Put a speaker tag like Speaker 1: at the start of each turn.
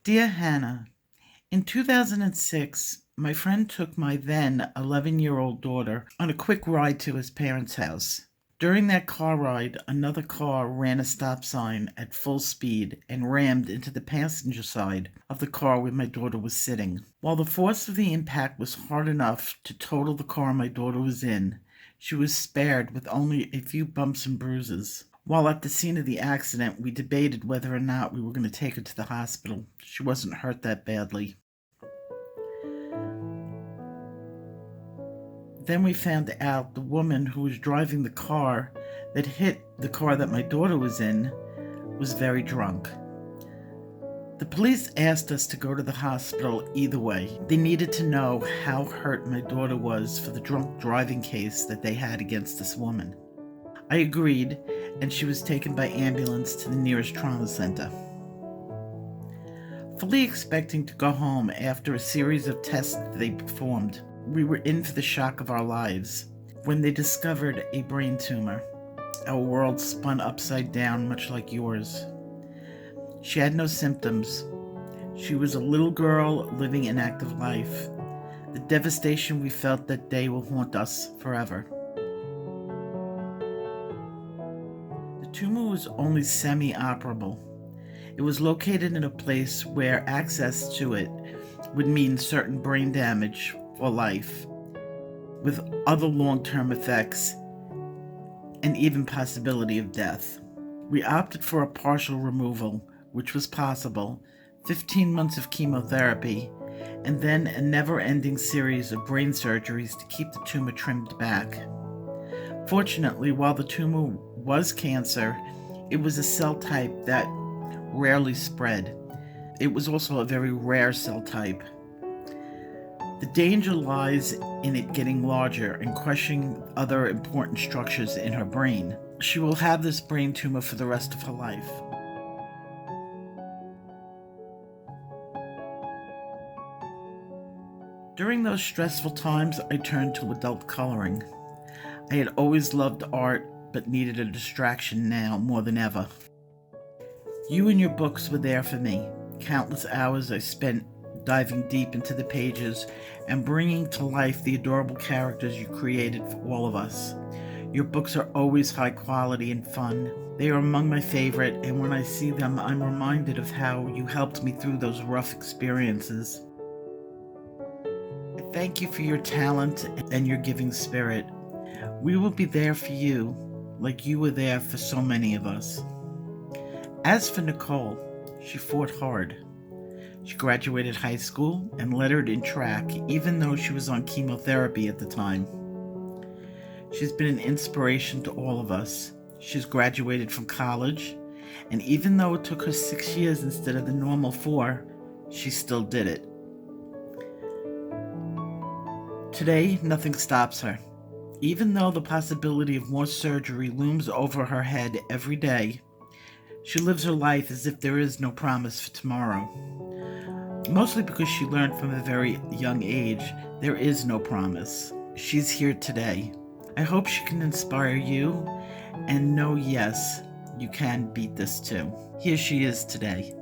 Speaker 1: Dear Hannah, in 2006, my friend took my then 11-year-old daughter on a quick ride to his parents' house. During that car ride, another car ran a stop sign at full speed and rammed into the passenger side of the car where my daughter was sitting. While the force of the impact was hard enough to total the car my daughter was in, she was spared with only a few bumps and bruises. While at the scene of the accident, we debated whether or not we were going to take her to the hospital. She wasn't hurt that badly. Then we found out the woman who was driving the car that hit the car that my daughter was in was very drunk. The police asked us to go to the hospital either way. They needed to know how hurt my daughter was for the drunk driving case that they had against this woman. I agreed, and she was taken by ambulance to the nearest trauma center. Fully expecting to go home after a series of tests they performed, we were in for the shock of our lives when they discovered a brain tumor. Our world spun upside down, much like yours. She had no symptoms. She was a little girl living an active life. The devastation we felt that day will haunt us forever. The tumor was only semi-operable. It was located in a place where access to it would mean certain brain damage for life, with other long-term effects and even possibility of death. We opted for a partial removal, which was possible, 15 months of chemotherapy, and then a never-ending series of brain surgeries to keep the tumor trimmed back. Fortunately, while the tumor was cancer, it was a cell type that rarely spread. It was also a very rare cell type. The danger lies in it getting larger and crushing other important structures in her brain. She will have this brain tumor for the rest of her life. During those stressful times, I turned to adult coloring. I had always loved art, but needed a distraction now more than ever. You and your books were there for me. Countless hours I spent diving deep into the pages and bringing to life the adorable characters you created for all of us. Your books are always high quality and fun. They are among my favorite, and when I see them, I'm reminded of how you helped me through those rough experiences. I thank you for your talent and your giving spirit. We will be there for you, like you were there for so many of us. As for Nicole, she fought hard. She graduated high school and lettered in track, even though she was on chemotherapy at the time. She's been an inspiration to all of us. She's graduated from college, and even though it took her 6 years instead of the normal 4, she still did it. Today, nothing stops her. Even though the possibility of more surgery looms over her head every day, she lives her life as if there is no promise for tomorrow. Mostly because she learned from a very young age, there is no promise. She's here today. I hope she can inspire you and know, yes, you can beat this too. Here she is today.